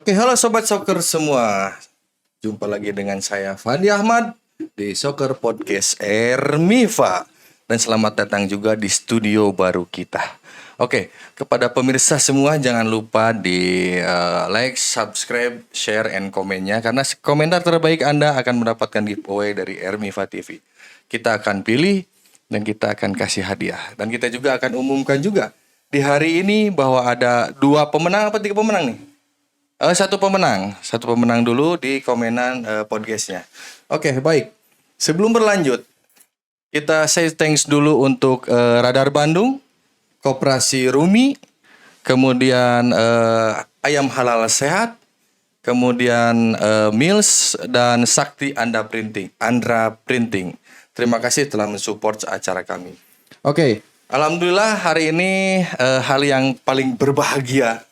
Oke, halo Sobat Soccer semua. Jumpa lagi dengan saya Fandi Ahmad di Soccer Podcast Ermifa. Dan selamat datang juga di studio baru kita. Oke, kepada pemirsa semua jangan lupa di like, subscribe, share, and komennya. Karena komentar terbaik Anda akan mendapatkan giveaway dari Ermifa TV. Kita akan pilih dan kita akan kasih hadiah. Dan kita juga akan umumkan juga di hari ini bahwa ada 2 pemenang apa 3 pemenang nih? Satu pemenang dulu di komenan podcastnya. Oke, baik. Sebelum berlanjut, kita say thanks dulu untuk Radar Bandung, Koperasi Rumi, kemudian Ayam Halal Sehat, kemudian Mills dan Sakti Andra Printing. Terima kasih telah mensupport acara kami. Oke, alhamdulillah hari ini hal yang paling berbahagia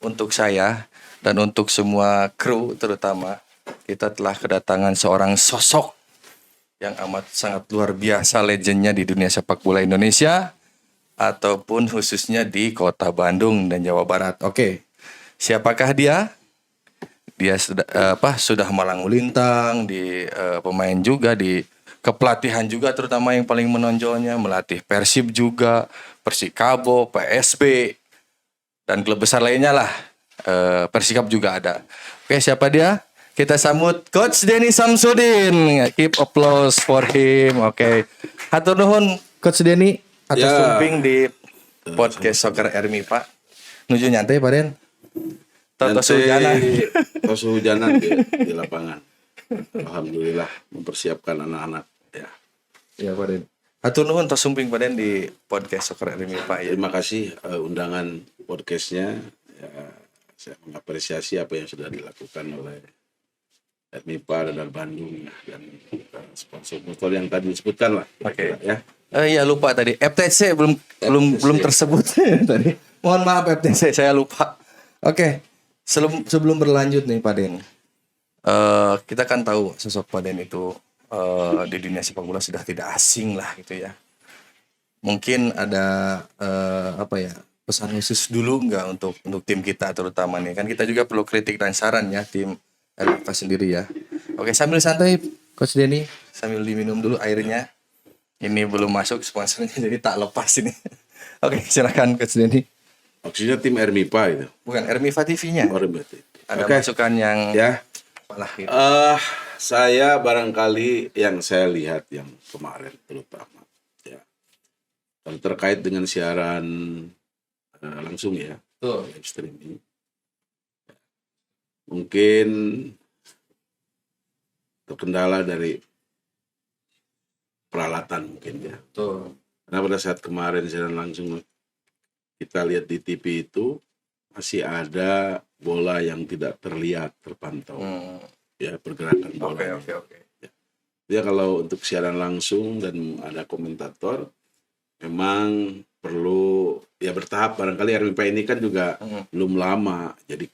untuk saya dan untuk semua kru terutama, kita telah kedatangan seorang sosok yang amat sangat luar biasa, legendnya di dunia sepak bola Indonesia ataupun khususnya di kota Bandung dan Jawa Barat. Oke, siapakah dia? Dia sudah malang melintang di pemain juga, di kepelatihan juga, terutama yang paling menonjolnya melatih Persib juga, Persikabo, PSB dan klub besar lainnya lah. Persikap juga ada. Oke, siapa dia? Kita sambut Coach Denny Samsudin. Keep applause for him. Oke. Hatur nuhun Coach Denny atas sumping di podcast Soccer Ermifa. Nuju nyantai Pak Den. Tos hujanan di lapangan. Alhamdulillah mempersiapkan anak-anak ya. Ya Pak Den. Hatur nuhun tos sumping Pak Den di podcast Soccer Ermifa ya. Terima kasih undangan podcastnya. Ya, saya mengapresiasi apa yang sudah dilakukan oleh Ermifa dan Bandung dan sponsor yang tadi disebutkan lah. Oke. Ya. Iya lupa tadi FTC belum tersebut tadi. Mohon maaf FTC, saya lupa. Oke. Sebelum berlanjut nih Pak Den. Kita kan tahu sosok Pak Den itu di dunia sepak bola sudah tidak asing lah gitu ya. Mungkin ada pesan khusus dulu nggak untuk tim kita terutama nih, kan kita juga perlu kritik dan saran ya tim Ermifa sendiri ya. Oke, sambil santai Coach Denny, sambil diminum dulu airnya. Ini belum masuk sponsornya jadi tak lepas ini. Oke, silakan Coach Denny. Maksudnya tim Ermifa itu? Bukan, Ermifa TV-nya. Ada masukan yang ya. Apalah gitu. Saya barangkali yang saya lihat yang kemarin terutama ya. Terkait dengan siaran langsung ya, live streaming. Mungkin terkendala dari peralatan mungkin ya. Karena pada saat kemarin siaran langsung kita lihat di TV itu masih ada bola yang tidak terlihat, terpantau. Ya, pergerakan bola. Oke. Ya, kalau untuk siaran langsung dan ada komentator memang perlu ya bertahap. Barangkali Ermifa ini kan juga belum lama, jadi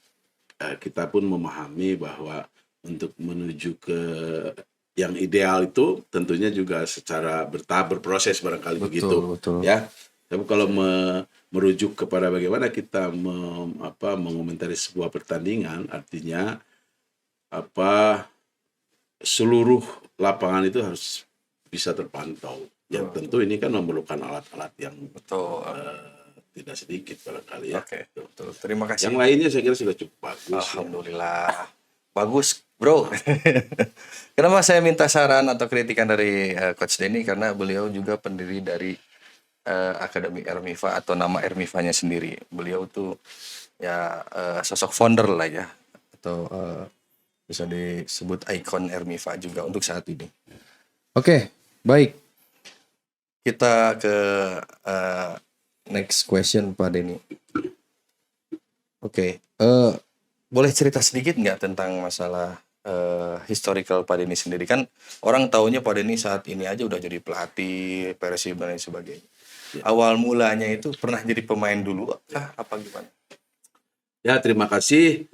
kita pun memahami bahwa untuk menuju ke yang ideal itu tentunya juga secara bertahap, berproses barangkali begitu. Ya. Tapi kalau merujuk kepada bagaimana kita mengomentari sebuah pertandingan, artinya seluruh lapangan itu harus bisa terpantau. Ya tentu ini kan memerlukan alat-alat yang tidak sedikit barangkali ya. Oke, betul. Terima kasih. Yang lainnya saya kira sudah cukup bagus. Alhamdulillah. Ya. Bagus, bro. Kenapa saya minta saran atau kritikan dari Coach Denny? Karena beliau juga pendiri dari Akademi Ermifa atau nama Ermifanya sendiri. Beliau tuh ya sosok founder lah ya. Atau bisa disebut ikon Ermifa juga untuk saat ini. Oke, baik. Kita ke next question Pak Denny. Oke, boleh cerita sedikit nggak tentang masalah historical Pak Denny sendiri? Kan orang taunya Pak Denny saat ini aja udah jadi pelatih Persib dan lain sebagainya. Ya. Awal mulanya itu pernah jadi pemain dulu kah? Apa gimana? Ya, terima kasih.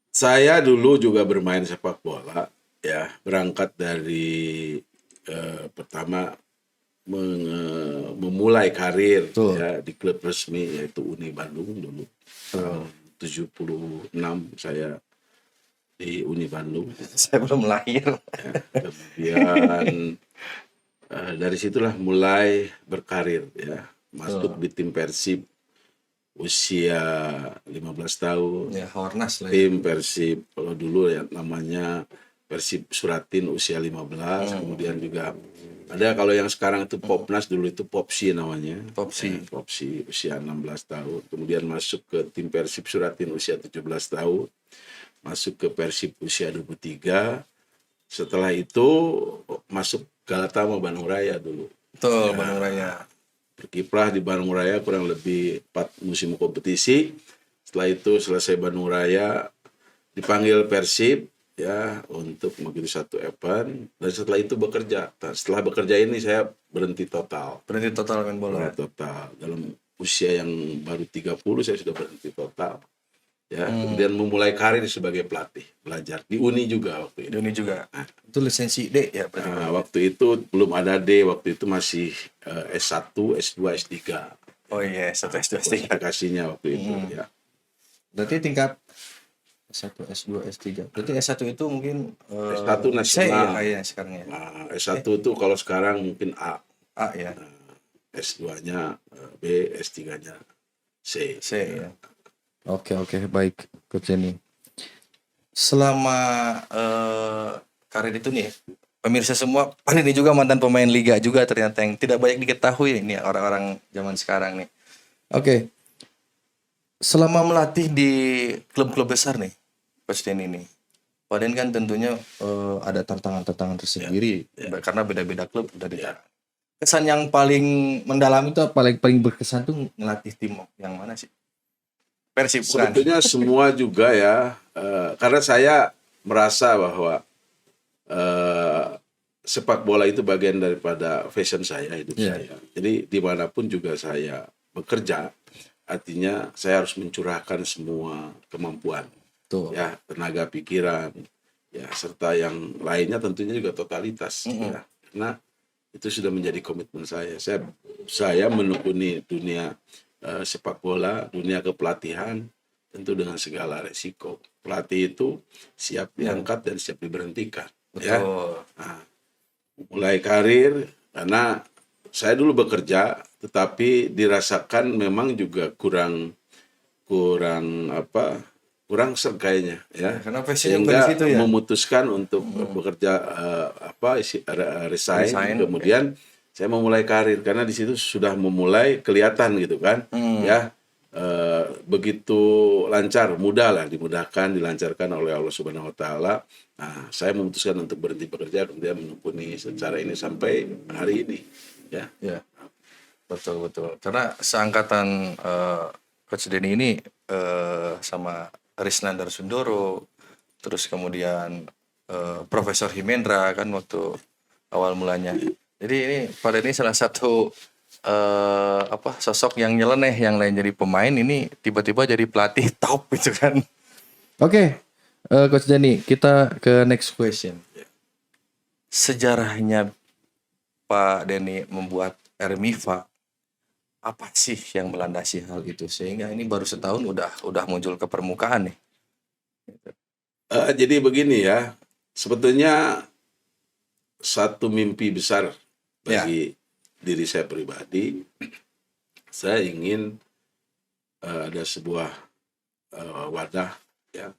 Saya dulu juga bermain sepak bola, ya berangkat dari pertama memulai karir ya di klub resmi yaitu Uni Bandung dulu tahun 76 saya di Uni Bandung. Saya belum lahir. Kemudian dari situlah mulai berkarir ya, masuk di tim Persib usia 15 tahun. Ya, Hornas lah ya. Tim Persib kalau dulu ya namanya Persib Suratin usia 15, kemudian juga ada kalau yang sekarang itu Popnas, dulu itu Popsi namanya. Popsi. Popsi usia 16 tahun. Kemudian masuk ke tim Persib Suratin usia 17 tahun. Masuk ke Persib usia 23. Setelah itu masuk Galatama Bandung Raya dulu. Betul, Bandung Raya. Berkiprah di Bandung Raya kurang lebih 4 musim kompetisi. Setelah itu selesai Bandung Raya dipanggil Persib ya untuk mengikuti satu event, dan setelah itu bekerja. Nah, setelah bekerja ini saya berhenti total. Berhenti total main bola. Berhenti total. Dalam usia yang baru 30 saya sudah berhenti total. Ya, kemudian memulai karir sebagai pelatih, belajar di Uni juga waktu itu. Di Uni juga. Itu lisensi D ya berarti. Waktu itu belum ada D, waktu itu masih S1, S2, S3. Oh iya, satu S2, S3. Kualifikasinya waktu itu ya. Berarti tingkat S1, S2, S3. Berarti S1 itu mungkin S1 C nasional. ya sekarang ya. S1 itu kalau sekarang mungkin A. A ya. S2-nya B, S3-nya C. C ya. Oke, baik Coach Denny. Selama karir itu nih, pemirsa semua, ini juga mantan pemain liga juga ternyata yang tidak banyak diketahui ini orang-orang zaman sekarang nih. Oke. Selama melatih di klub-klub besar nih, Coach Denny nih, Pak Den kan tentunya ada tantangan-tantangan tersendiri karena beda-beda klub dari kesan yang paling mendalam itu paling berkesan tuh ngelatih tim yang mana sih? Persib bukan? Sebetulnya semua juga ya, karena saya merasa bahwa sepak bola itu bagian daripada fashion saya, hidup saya. Jadi dimanapun juga saya bekerja, artinya saya harus mencurahkan semua kemampuan, ya, tenaga pikiran, ya, serta yang lainnya tentunya juga totalitas, ya. Karena itu sudah menjadi komitmen saya. Saya menekuni dunia sepak bola, dunia kepelatihan, tentu dengan segala resiko. Pelatih itu siap diangkat dan siap diberhentikan. Ya. Nah, mulai karir, karena saya dulu bekerja, tetapi dirasakan memang juga kurang serg kayaknya, ya. Karena sehingga situ, ya? Memutuskan untuk bekerja resign, kemudian saya memulai karir karena di situ sudah memulai kelihatan gitu kan, ya, begitu lancar, dilancarkan oleh Allah Subhanahu Wa Taala. Nah, saya memutuskan untuk berhenti bekerja, kemudian menekuni secara ini sampai hari ini, ya. Ya, betul. Karena seangkatan Coach Denny ini sama Risnandar Sundoro, terus kemudian Profesor Himendra kan waktu awal mulanya. Jadi ini pada ini salah satu sosok yang nyeleneh, yang lain jadi pemain, ini tiba-tiba jadi pelatih top gitu kan. Oke, Coach Denny, kita ke next question. Sejarahnya Pak Denny membuat RMIFA, apa sih yang melandasi hal itu sehingga ini baru setahun udah muncul ke permukaan nih? Jadi begini ya, sebetulnya satu mimpi besar bagi diri saya pribadi. Saya ingin ada sebuah wadah, ya,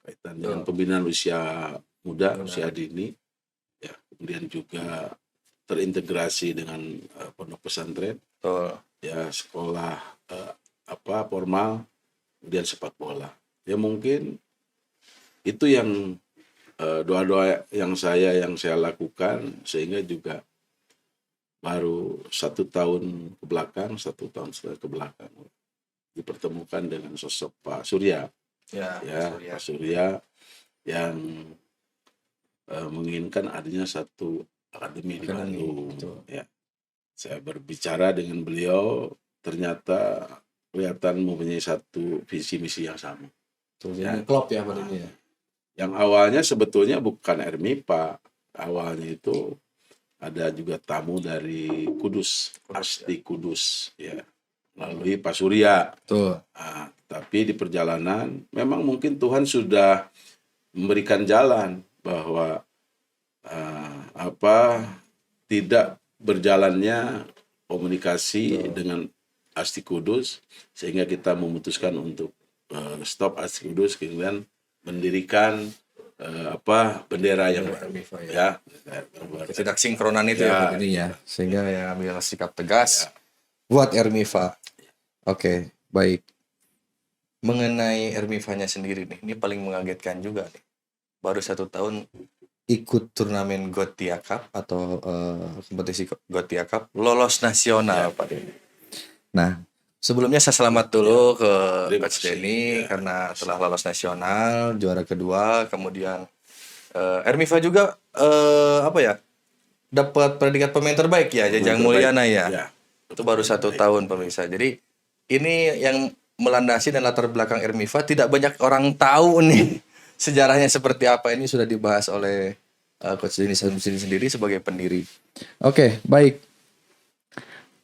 kaitan dengan pembinaan usia muda, usia dini, ya, kemudian juga terintegrasi dengan pondok pesantren, ya, sekolah formal, kemudian sepak bola. Ya mungkin itu yang doa-doa yang saya lakukan, sehingga juga baru 1 tahun ke belakang dipertemukan dengan sosok Pak Surya, Pak Surya yang menginginkan adanya satu akademi di Bandung. Ya, saya berbicara dengan beliau, ternyata kelihatan mempunyai satu visi misi yang sama. Klop ya pada ini ya. Yang awalnya sebetulnya bukan RMIPA, awalnya itu ada juga tamu dari Kudus, Asti Kudus, ya, melalui Pak Surya. Tapi di perjalanan memang mungkin Tuhan sudah memberikan jalan bahwa tidak berjalannya komunikasi dengan Asti Kudus, sehingga kita memutuskan untuk stop Asti Kudus, kemudian mendirikan bendera yang baru. RMIFA Ya. Tidak sinkronan itu ya, ini ya, sehingga ya ambil sikap tegas buat RMIFA. Oke, baik. Mengenai RMIFA-nya sendiri nih, ini paling mengagetkan juga nih. Baru 1 tahun ikut turnamen Gotia Cup atau kompetisi Gotia Cup, lolos nasional Pak Denny. Nah, sebelumnya saya selamat dulu ke Coach Denny karena telah lolos nasional, juara kedua, kemudian RMIFA juga dapat predikat pemain terbaik ya, Jajang Mulyana ya. Itu baru 1 tahun pemirsa. Jadi ini yang melandasi dan latar belakang RMIFA tidak banyak orang tahu nih sejarahnya seperti apa. Ini sudah dibahas oleh Coach Denny sendiri sebagai pendiri. Oke, baik.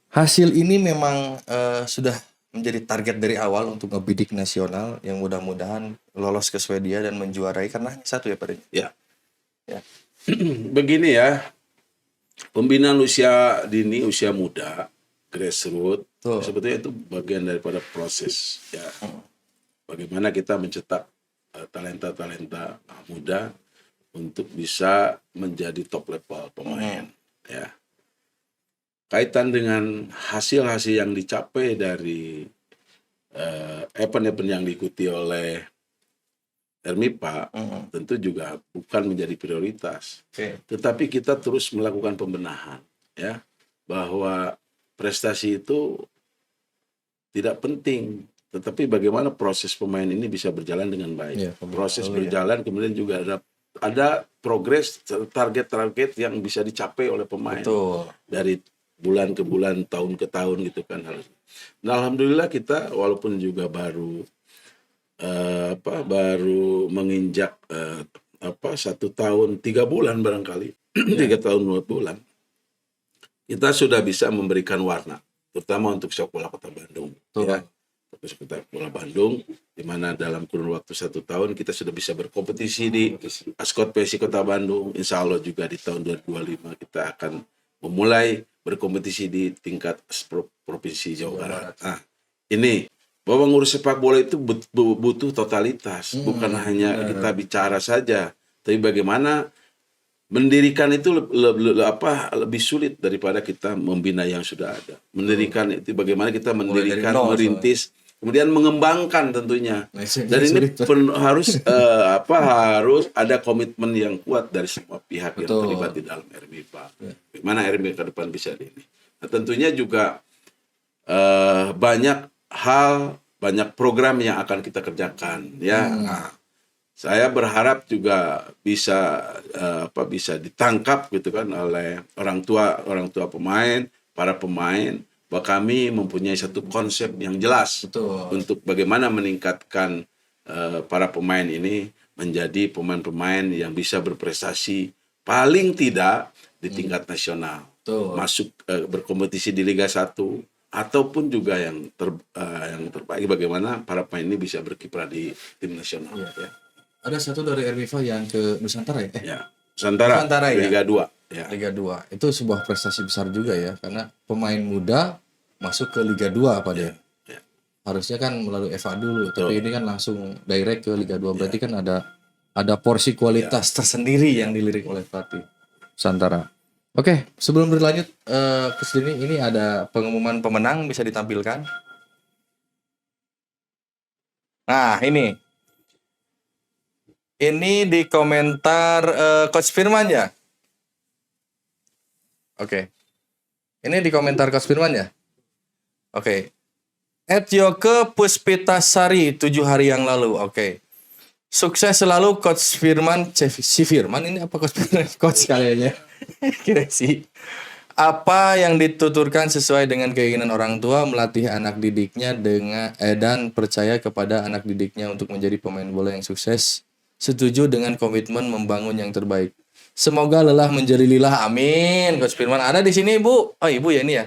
Hasil ini memang sudah menjadi target dari awal untuk ngebidik nasional yang mudah-mudahan lolos ke Swedia dan menjuarai karena hanya 1 ya Pak Denny. Ya. Ya. Begini ya, pembinaan usia dini, usia muda, grassroots, sebetulnya itu bagian daripada proses ya. Bagaimana kita mencetak talenta-talenta muda untuk bisa menjadi top level pemain ya. Kaitan dengan hasil-hasil yang dicapai dari event-event yang diikuti oleh RMIFA tentu juga bukan menjadi prioritas. Tetapi kita terus melakukan pembenahan ya, bahwa prestasi itu tidak penting, tetapi bagaimana proses pemain ini bisa berjalan dengan baik. Proses berjalan kemudian juga ada progres, target-target yang bisa dicapai oleh pemain. Betul. Dari bulan ke bulan, tahun ke tahun gitu kan harus. Nah, alhamdulillah kita walaupun juga baru menginjak 1 tahun 3 bulan barangkali 3 tahun 2 bulan, kita sudah bisa memberikan warna, terutama untuk sepak bola Kota Bandung. Ya, sepak bola Bandung, di mana dalam kurun waktu 1 tahun kita sudah bisa berkompetisi di Askot PSI Kota Bandung. Insya Allah juga di tahun 2025 kita akan memulai berkompetisi di tingkat provinsi Jawa Barat. Nah, ini bahwa ngurus sepak bola itu butuh totalitas, bukan hanya kita bicara saja, tapi bagaimana mendirikan itu lebih sulit daripada kita membina yang sudah ada. Mendirikan itu bagaimana kita mendirikan, merintis, kemudian mengembangkan tentunya. Dan ini harus ada komitmen yang kuat dari semua pihak yang terlibat di dalam RMIFA. Bagaimana RMIFA ke depan bisa ini. Nah, tentunya juga banyak program yang akan kita kerjakan ya. Nah, saya berharap juga bisa ditangkap gitu kan oleh orang tua pemain, para pemain, bahwa kami mempunyai satu konsep yang jelas untuk bagaimana meningkatkan para pemain ini menjadi pemain-pemain yang bisa berprestasi paling tidak di tingkat nasional. Masuk berkompetisi di Liga 1 ataupun juga yang terbaik, bagaimana para pemain ini bisa berkiprah di tim nasional ya. Ada 1 dari RMIFA yang ke Nusantara ya? Ya, Nusantara ya? Liga 2 ya. Liga 2 itu sebuah prestasi besar juga ya, karena pemain muda masuk ke Liga 2 Pak Den. Ya. Harusnya kan melalui FA dulu, tapi ini kan langsung direct ke Liga 2. Berarti kan ada porsi kualitas tersendiri yang dilirik oleh pelatih Nusantara. Oke, sebelum berlanjut ke sini, ini ada pengumuman pemenang, bisa ditampilkan. Nah, ini di komentar Coach Firman ya. Oke. Ini di komentar Coach Firman ya. Oke. @Yoke Puspitasari 7 hari yang lalu. Oke. Sukses selalu Coach Firman. Si Firman ini apa Coach Firman? Coach kayaknya. Kira sih. Apa yang dituturkan sesuai dengan keinginan orang tua, melatih anak didiknya dan percaya kepada anak didiknya untuk menjadi pemain bola yang sukses. Setuju dengan komitmen membangun yang terbaik. Semoga lelah menjadi lilah. Amin. Coach Firman ada di sini, Bu. Oh, Ibu ya ini ya.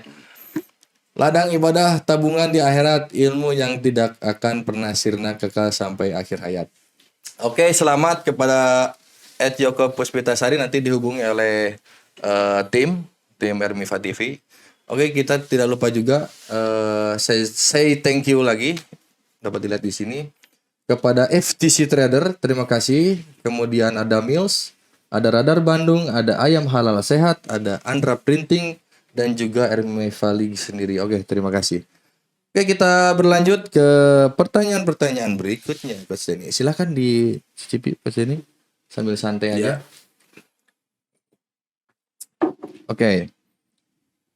Ladang ibadah tabungan di akhirat, ilmu yang tidak akan pernah sirna kekal sampai akhir hayat. Oke, selamat kepada Ed Yoko Puspitasari, nanti dihubungi oleh tim Ermifa TV. Oke, kita tidak lupa juga say thank you lagi, dapat dilihat di sini, kepada FTC Trader, terima kasih. Kemudian ada Mills, ada Radar Bandung, ada Ayam Halal Sehat, ada Andra Printing, dan juga Ermifa League sendiri. Oke, terima kasih. Oke, kita berlanjut ke pertanyaan-pertanyaan berikutnya, Coach Denny. Silakan dicicipi, Coach Denny, sambil santai aja. Oke.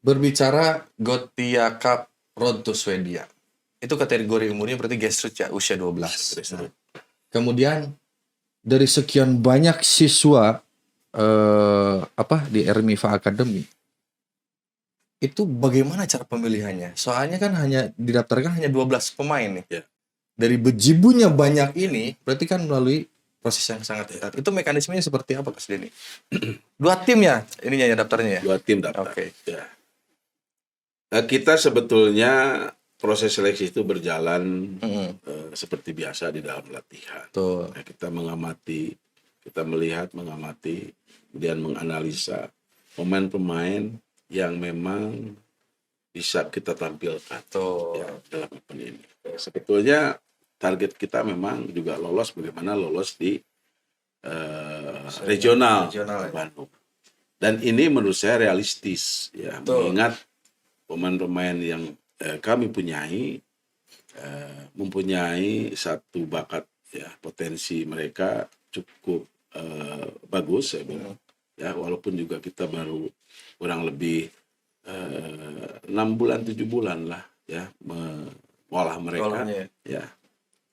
Berbicara Gothia Cup Road to Swedia. Itu kategori umurnya berarti grassroots ya, usia 12. Kemudian dari sekian banyak siswa di Ermifa Academy, itu bagaimana cara pemilihannya? Soalnya kan hanya didaftarkan hanya 12 pemain nih. Ya. Dari bejibunya banyak ini, berarti kan melalui proses yang sangat ketat. Itu mekanismenya seperti apa, Mas Denny? 2 tim ya ininya ya daftarnya ya? 2 tim daftar. Oke. Ya. Kita sebetulnya proses seleksi itu berjalan seperti biasa di dalam latihan. Tuh. Nah, kita mengamati, kita melihat, mengamati, kemudian menganalisa pemain-pemain yang memang bisa kita tampilkan ya, dalam event ini. Sebetulnya target kita memang juga lolos, bagaimana lolos di regional Bandung. Dan ini menurut saya realistis ya, mengingat pemain-pemain yang kami mempunyai satu bakat ya, potensi mereka cukup bagus saya bilang ya, walaupun juga kita baru kurang lebih 6 bulan 7 bulan lah ya mengolah mereka ya,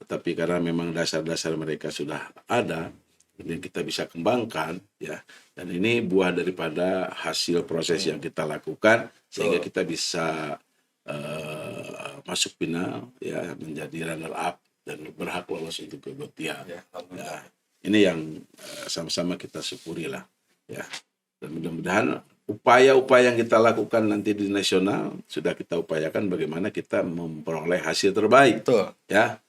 tetapi karena memang dasar-dasar mereka sudah ada, ini kita bisa kembangkan ya, dan ini buah daripada hasil proses yang kita lakukan sehingga kita bisa masuk final ya, menjadi runner up dan berhak lolos untuk ke Gothia ya. Ini yang sama-sama kita syukuri lah ya, dan mudah-mudahan upaya-upaya yang kita lakukan nanti di nasional sudah kita upayakan bagaimana kita memperoleh hasil terbaik. Betul. Ya,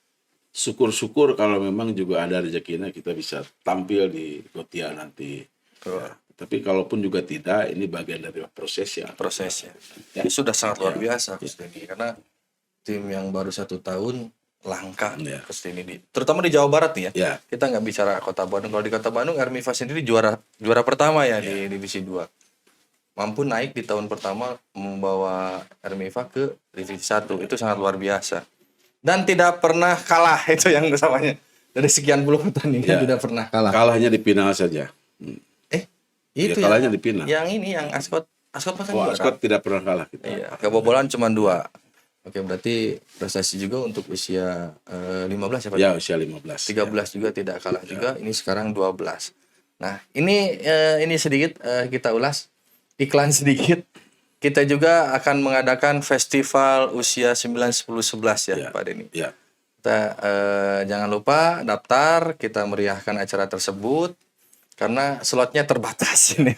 syukur-syukur kalau memang juga ada rezekinya kita bisa tampil di Gothia nanti. Ya. Tapi kalaupun juga tidak, ini bagian dari prosesnya. Ya. Ini sudah sangat luar biasa, Coach Denny, karena tim yang baru 1 tahun langka, Coach Denny, terutama di Jawa Barat nih ya. Kita nggak bicara Kota Bandung. Kalau di Kota Bandung, Ermifa sendiri juara pertama ya di divisi 2. Mampu naik di tahun pertama membawa Ermifa ke divisi 1. Itu sangat luar biasa. Dan tidak pernah kalah, itu yang samanya. Dari sekian puluh pertandingan tidak pernah kalah. Kalahnya di final saja. Itu ya, kalahnya di final. Yang ini yang Ascot Ascot tidak pernah kalah kita. Iya, kebobolan cuma 2. Oke, berarti prestasi juga untuk usia 15 ya Pak? Ya, usia 15. 13 juga tidak kalah juga. Ini sekarang 12. Nah, ini sedikit kita ulas. Iklan sedikit. Kita juga akan mengadakan festival usia 9, 10, 11 ya Pak Denny. Ya. Kita jangan lupa daftar, kita meriahkan acara tersebut karena slotnya terbatas ini.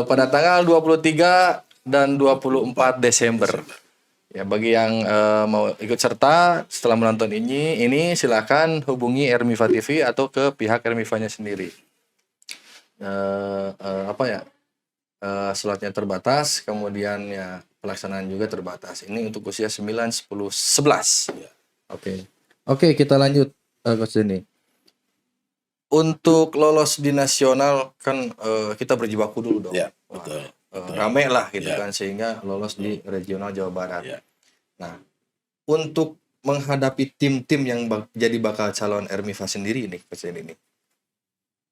Pada tanggal 23 dan 24 Desember. Ya, bagi yang mau ikut serta setelah menonton ini silakan hubungi Ermifa TV atau ke pihak Ermifanya sendiri. Slotnya terbatas, kemudian ya pelaksanaan juga terbatas. Ini untuk usia 9, 10, 11. Oke, kita lanjut, Coach Denny. Untuk lolos di nasional kan kita berjibaku dulu dong. Ya, betul. Rame lah gitu kan, sehingga lolos di regional Jawa Barat. Nah, untuk menghadapi tim-tim yang jadi bakal calon Ermifa sendiri ini, Coach Denny,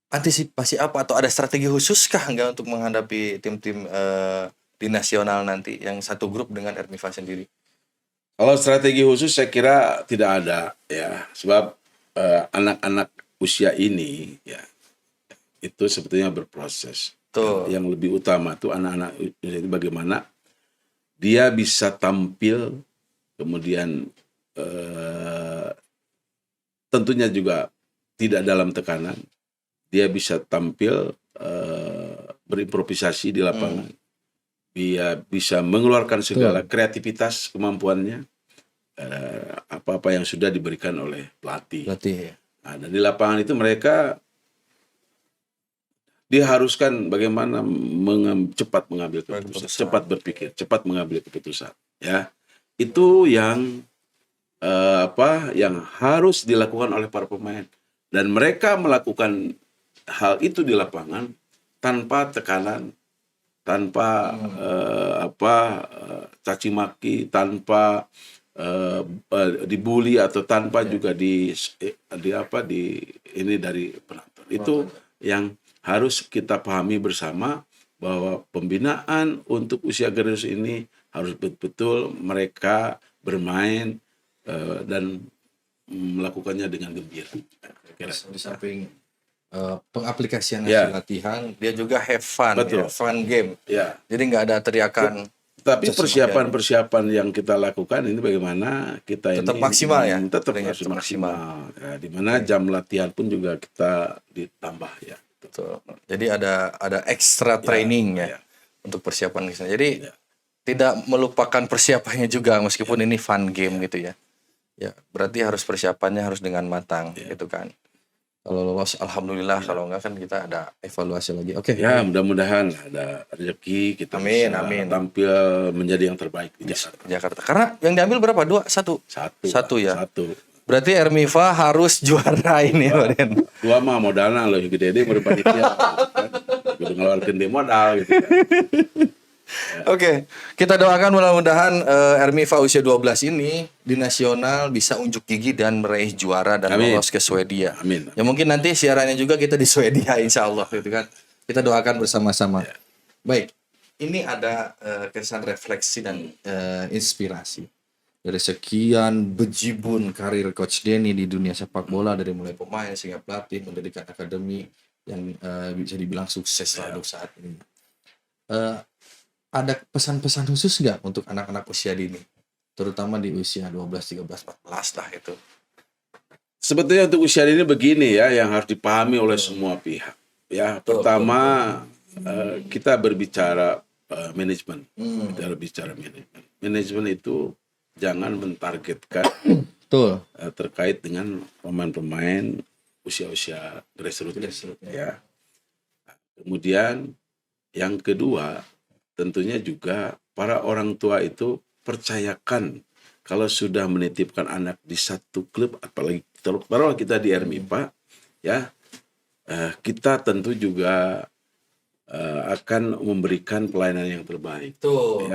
antisipasi apa atau ada strategi khusus kah nggak untuk menghadapi tim-tim di nasional nanti yang satu grup dengan Ermifa sendiri? Kalau strategi khusus saya kira tidak ada ya, sebab anak-anak usia ini ya itu sebetulnya berproses. Yang lebih utama tuh anak-anak usia itu bagaimana dia bisa tampil, kemudian tentunya juga tidak dalam tekanan. Dia bisa tampil berimprovisasi di lapangan. dia bisa mengeluarkan segala kreativitas kemampuannya, apa-apa yang sudah diberikan oleh pelatih. Berarti Nah, dan di lapangan itu mereka diharuskan bagaimana cepat mengambil keputusan, cepat berpikir, cepat mengambil keputusan. Ya, itu yang yang harus dilakukan oleh para pemain, dan mereka melakukan hal itu di lapangan tanpa tekanan, tanpa caci maki, tanpa dibully, atau tanpa juga di ini dari penonton. Itu yang harus kita pahami bersama, bahwa pembinaan untuk usia generasi ini harus betul-betul mereka bermain dan melakukannya dengan gembira. di samping pengaplikasian hasil latihan, dia juga have fun, Betul. fun game. Ya. Jadi nggak ada teriakan. Tapi persiapan yang kita lakukan ini bagaimana kita Tetap ini maksimal ya? tetap Training harus tetap maksimal. Ya, di mana jam latihan pun juga kita ditambah ya. Betul. Jadi ada extra training ya untuk persiapan ke sana. Jadi tidak melupakan persiapannya juga meskipun ini fun game gitu ya. Ya, berarti harus persiapannya harus dengan matang gitu kan. Kalau lolos alhamdulillah, kalau enggak kan kita ada evaluasi lagi. Oke. Ya, mudah-mudahan ada rezeki kita Amin, bisa amin. tampil menjadi yang terbaik di Jakarta. Karena yang diambil berapa? Satu ya. Satu. Berarti Ermiva harus juara ini, Pak Den. Dua mah modalna loh gede-gede baru panitia. Kudu ngeluarkeun dia modal gitu kan. Oke, kita doakan mudah-mudahan Ermiva usia 12 ini di nasional bisa unjuk gigi dan meraih juara dan lolos ke Swedia. Amin. Ya mungkin nanti siarannya juga kita di Swedia insya Allah gitu kan. Kita doakan bersama-sama. Baik, ini ada kesan refleksi dan inspirasi dari sekian bejibun karir Coach Denny di dunia sepak bola, dari mulai pemain sehingga pelatih, mendirikan akademi yang bisa dibilang sukses untuk saat ini. Ada pesan-pesan khusus nggak untuk anak-anak usia dini, terutama di usia 12, 13, 14 lah itu? Sebetulnya untuk usia ini begini ya, yang harus dipahami oleh semua pihak. Ya, pertama kita berbicara manajemen. Kita berbicara manajemen. Manajemen itu jangan mentargetkan terkait dengan pemain-pemain usia-usia grassroots. Ya. Kemudian yang kedua, tentunya juga para orang tua itu percayakan kalau sudah menitipkan anak di satu klub, apalagi taruhlah kita di RMIPA, ya kita tentu juga akan memberikan pelayanan yang terbaik. Betul.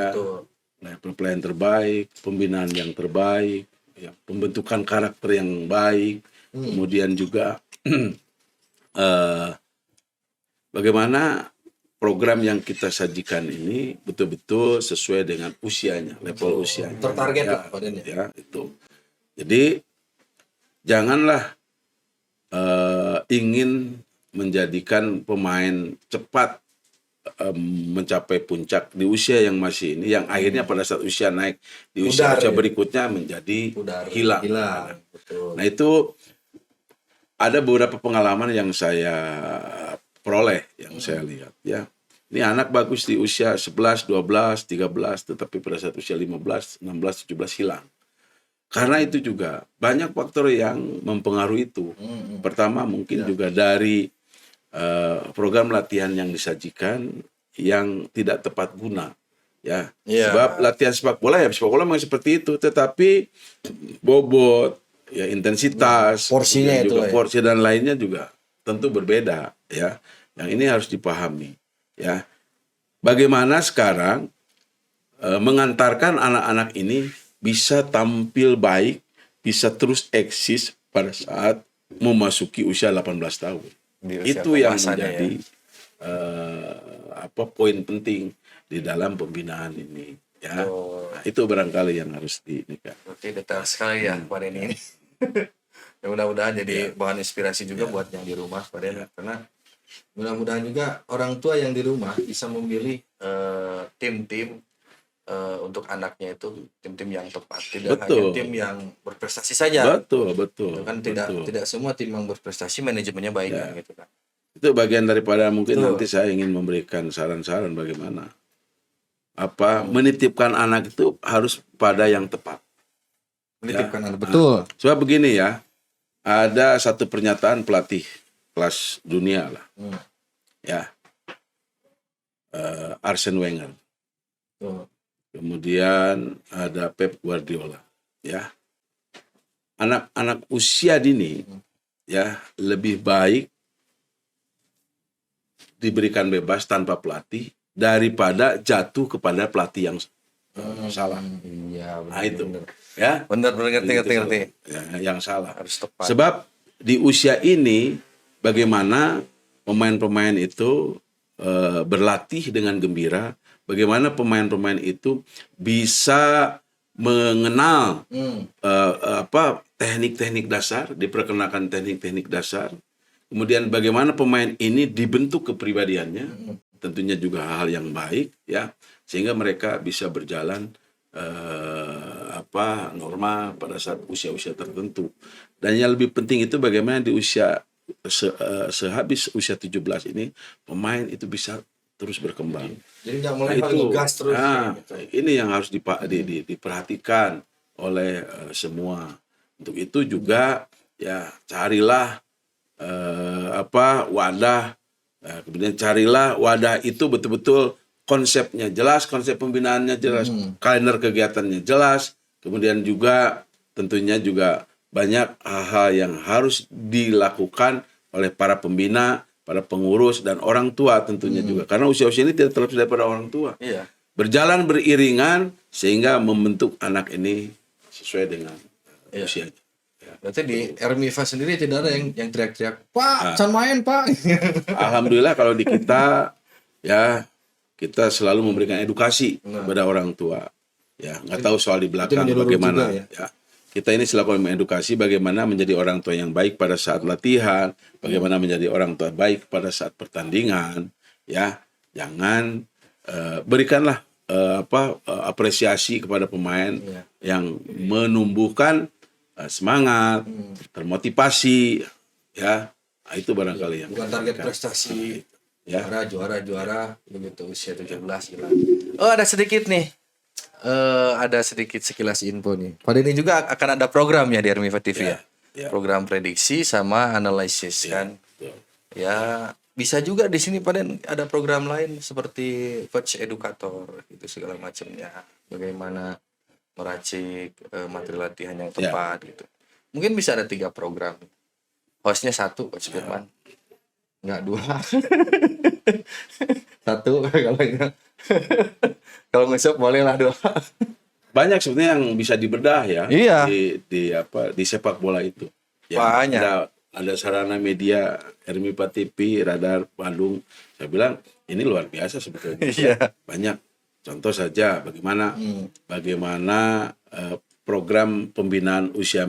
Pelayanan terbaik, pembinaan yang terbaik, ya, pembentukan karakter yang baik, kemudian juga bagaimana program yang kita sajikan ini betul-betul sesuai dengan usianya, level usianya. Tertarget ya, lah padanya. Ya, itu. Jadi janganlah ingin menjadikan pemain cepat mencapai puncak di usia yang masih ini, yang akhirnya pada saat usia naik di usia berikutnya menjadi hilang. Betul. Nah, itu ada beberapa pengalaman yang saya peroleh, yang saya lihat ya. Ini anak bagus di usia 11, 12, 13, tetapi pada saat usia 15, 16, 17 hilang. Karena itu juga banyak faktor yang mempengaruhi itu. Pertama mungkin juga dari program latihan yang disajikan yang tidak tepat guna. Ya. Sebab latihan sepak bola memang seperti itu, tetapi bobot, ya intensitas, porsinya itu juga porsi dan lainnya juga tentu berbeda ya. Yang ini harus dipahami ya. Bagaimana sekarang mengantarkan anak-anak ini bisa tampil baik, bisa terus eksis pada saat memasuki usia 18 tahun. Itu yang menjadi poin penting di dalam pembinaan ini ya. Nah, itu barangkali yang harus dinikah. Oke, detail sekali ya Pak Denny ini. Ya, mudah-mudahan jadi bahan inspirasi juga buat yang di rumah Pak Denny, karena mudah-mudahan juga orang tua yang di rumah bisa memilih tim-tim untuk anaknya itu tim-tim yang tepat, tidak hanya tim yang berprestasi saja. Betul. Itu kan tidak semua tim yang berprestasi manajemennya baik kan, gitu kan. Itu bagian daripada mungkin nanti saya ingin memberikan saran-saran bagaimana menitipkan anak itu harus pada yang tepat. Menitipkan anak, betul. Sebab begini ya, ada satu pernyataan pelatih kelas dunia lah, ya, Arsene Wenger. Kemudian ada Pep Guardiola, ya. Anak-anak usia dini, ya, lebih baik diberikan bebas tanpa pelatih daripada jatuh kepada pelatih yang salah. Iya, benar. Nah itu, ya. Benar, ngerti. Ya, yang salah. Harus tepat. Sebab di usia ini bagaimana pemain-pemain itu berlatih dengan gembira, bagaimana pemain-pemain itu bisa mengenal teknik-teknik dasar, diperkenalkan teknik-teknik dasar. Kemudian bagaimana pemain ini dibentuk kepribadiannya, tentunya juga hal yang baik, ya, sehingga mereka bisa berjalan normal pada saat usia-usia tertentu. Dan yang lebih penting itu bagaimana di usia sehabis usia 17 ini pemain itu bisa terus berkembang. Jadi nggak mulai gas terus. Gitu. Ini yang harus diperhatikan oleh semua. Untuk itu juga ya carilah wadah, kemudian carilah wadah itu betul-betul konsepnya jelas, konsep pembinaannya jelas, kalender kegiatannya jelas, kemudian juga tentunya juga banyak hal-hal yang harus dilakukan oleh para pembina, para pengurus dan orang tua tentunya juga, karena usia-usia ini tidak terlepas daripada orang tua. Iya. Berjalan beriringan sehingga membentuk anak ini sesuai dengan usianya. Berarti di Ermiva sendiri tidak ada yang teriak-teriak, Pak, can main Pak. Alhamdulillah kalau di kita ya kita selalu memberikan edukasi kepada orang tua. Ya, nggak tahu soal di belakang bagaimana. Juga, ya. Kita ini selalu mengedukasi bagaimana menjadi orang tua yang baik pada saat latihan, bagaimana menjadi orang tua baik pada saat pertandingan. Ya, jangan berikanlah apresiasi kepada pemain yang menumbuhkan semangat, termotivasi, ya. Itu barangkali yang bukan target prestasi. Ya. Juara begitu usia 17 gitu. Oh, ada sedikit nih. Ada sedikit sekilas info nih. Pada ini juga akan ada programnya di Ermiva TV ya. Program prediksi sama analisis kan. Ya, bisa juga di sini pada ada program lain seperti coach edukator gitu segala macamnya. Bagaimana meracik materi latihan yang tepat gitu. Mungkin bisa ada 3 program. Hostnya 1 Coach Firman. Enggak 2. 1 kalau nge-shop boleh lah 2. Banyak sebenarnya yang bisa dibedah ya. Iya. Di sepak bola itu. Ya, banyak. Ada sarana media Ermiva TV, Radar Bandung. Saya bilang ini luar biasa sebetulnya. Iya. Banyak. Contoh saja bagaimana program pembinaan usia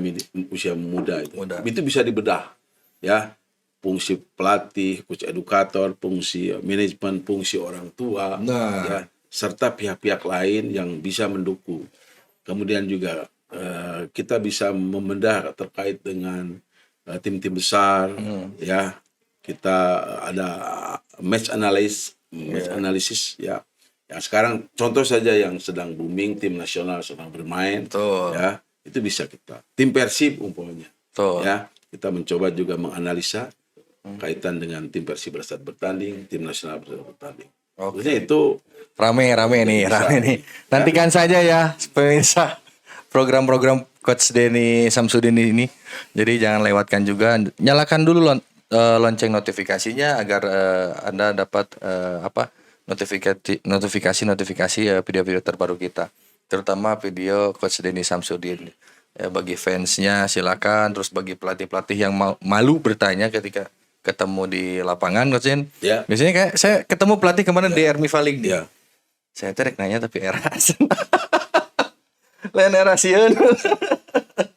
muda itu. Itu bisa dibedah, ya. Fungsi pelatih, coach edukator, fungsi manajemen, fungsi orang tua, ya, serta pihak-pihak lain yang bisa mendukung. Kemudian juga kita bisa membedah terkait dengan tim-tim besar, ya. Kita ada match analysis, ya. Yang sekarang contoh saja yang sedang booming, tim nasional sedang bermain, ya, itu bisa kita. Tim Persib umpamanya, ya, kita mencoba juga menganalisa kaitan dengan tim Persib pada saat bertanding, tim nasional pada saat bertanding. Maksudnya itu rame nih. Nantikan saja ya pemirsa program-program Coach Denny Samsudin ini. Jadi jangan lewatkan juga. Nyalakan dulu lonceng notifikasinya agar Anda dapat notifikasi video-video terbaru kita, terutama video Coach Denny Samsudin. Ya, bagi fansnya silakan, terus bagi pelatih-pelatih yang malu bertanya ketika ketemu di lapangan, Coach Den. Ya. Biasanya kayak saya ketemu pelatih kemarin di Ermiva League. Ya. Saya terek nanya tapi eras. Lain erasieun.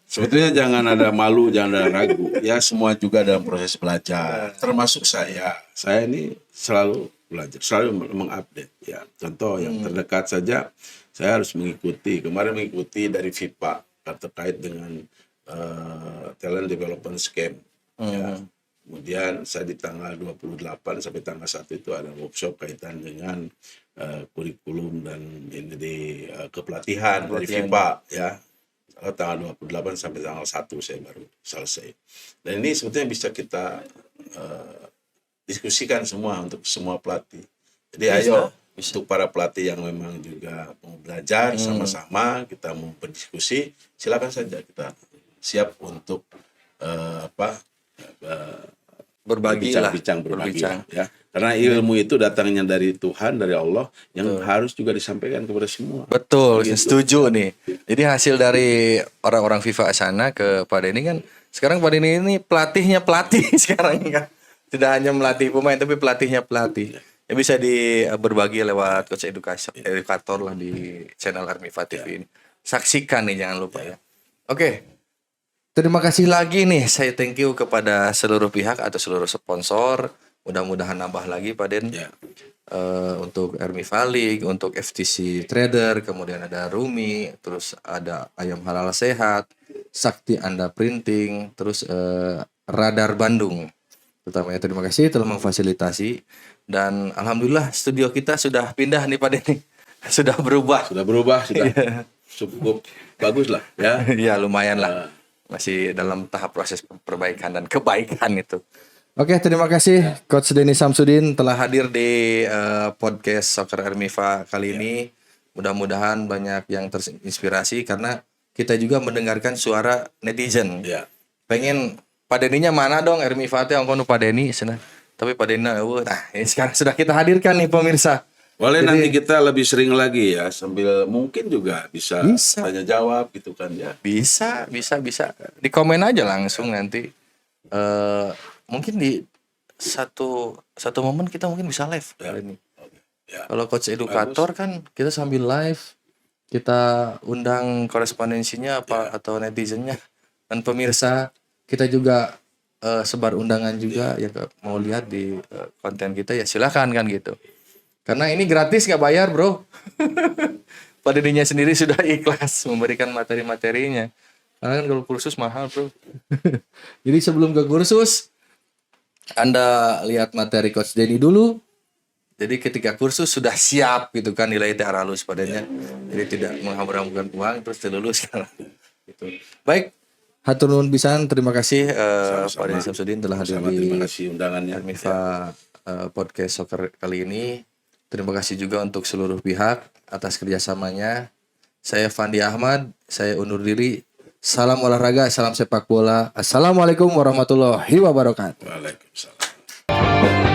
Sebetulnya jangan ada malu, jangan ada ragu. Ya, semua juga dalam proses belajar. Termasuk saya. Saya ini selalu belajar, selalu mengupdate. Ya, contoh yang terdekat saja, saya harus kemarin mengikuti dari FIPA terkait dengan talent development scam. Ya. Kemudian saya di tanggal 28 sampai tanggal 1 itu ada workshop kaitan dengan kurikulum dan ini di kepelatihan dari Kepelatihan. FIPA ya. Tanggal 28 sampai tanggal 1 saya baru selesai. Dan ini sebetulnya bisa kita diskusikan semua untuk semua pelatih. Jadi ayo untuk para pelatih yang memang juga mau belajar sama-sama, kita mau berdiskusi, silakan saja kita siap untuk Berbagi lah. berbagi ya. Karena ilmu itu datangnya dari Tuhan, dari Allah yang harus juga disampaikan kepada semua. Betul, Begitu. setuju nih. Jadi hasil dari orang-orang FIFA sana ke Pak Denny kan, sekarang Pak Denny ini pelatihnya pelatih sekarang kan. Tidak hanya melatih pemain tapi pelatihnya pelatih. Ya bisa berbagi lewat coach edukator lah di channel Armifa TV ini. Saksikan nih, jangan lupa ya. Oke. Terima kasih lagi nih, saya thank you kepada seluruh pihak atau seluruh sponsor. Mudah-mudahan nambah lagi Pak Den. Ya. Untuk Armifa League, untuk FTC Trader, kemudian ada Rumi, terus ada Ayam Halal Sehat, Sakti Anda Printing, terus Radar Bandung. Utamanya terima kasih telah memfasilitasi, dan alhamdulillah studio kita sudah pindah nih Pak Denny. Sudah berubah. Sudah cukup bagus lah ya. Ya lumayan lah. Masih dalam tahap proses perbaikan dan kebaikan itu. Oke, terima kasih Coach Denny Samsudin telah hadir di podcast Soccer Armifa kali ini. Mudah-mudahan banyak yang terinspirasi karena kita juga mendengarkan suara netizen. Ya. Pengen Pak Denny-nya mana dong Armifa teh ongkon Pak Denny cenah. Tapi Pak Denny ini sekarang sudah kita hadirkan nih pemirsa. Boleh nanti kita lebih sering lagi ya, sambil mungkin juga bisa tanya jawab gitu kan ya. Bisa. Di komen aja langsung nanti. Mungkin di satu momen kita mungkin bisa live kali ini. Ya. Kalau coach edukator kan kita sambil live, kita undang korespondensinya atau netizennya dan pemirsa, kita juga sebar undangan juga ya mau lihat di konten kita ya silakan kan gitu. Karena ini gratis nggak bayar bro. Pak Denny-nya sendiri sudah ikhlas memberikan materi-materinya. Karena kan kalau kursus mahal bro. Jadi sebelum ke kursus, Anda lihat materi Coach Denny dulu. Jadi ketika kursus sudah siap gitu kan nilai teh halus padanya. Jadi tidak menghambur-hamburkan uang terus dilulus kan. Gitu. Baik, hatur nuhun pisan, terima kasih Pak Denny Samsudin telah hadir di Terima kasih undangannya. Armifa podcast soccer kali ini. Terima kasih juga untuk seluruh pihak atas kerjasamanya. Saya Fandi Ahmad, saya undur diri. Salam olahraga, salam sepak bola. Assalamualaikum warahmatullahi wabarakatuh. Waalaikumsalam.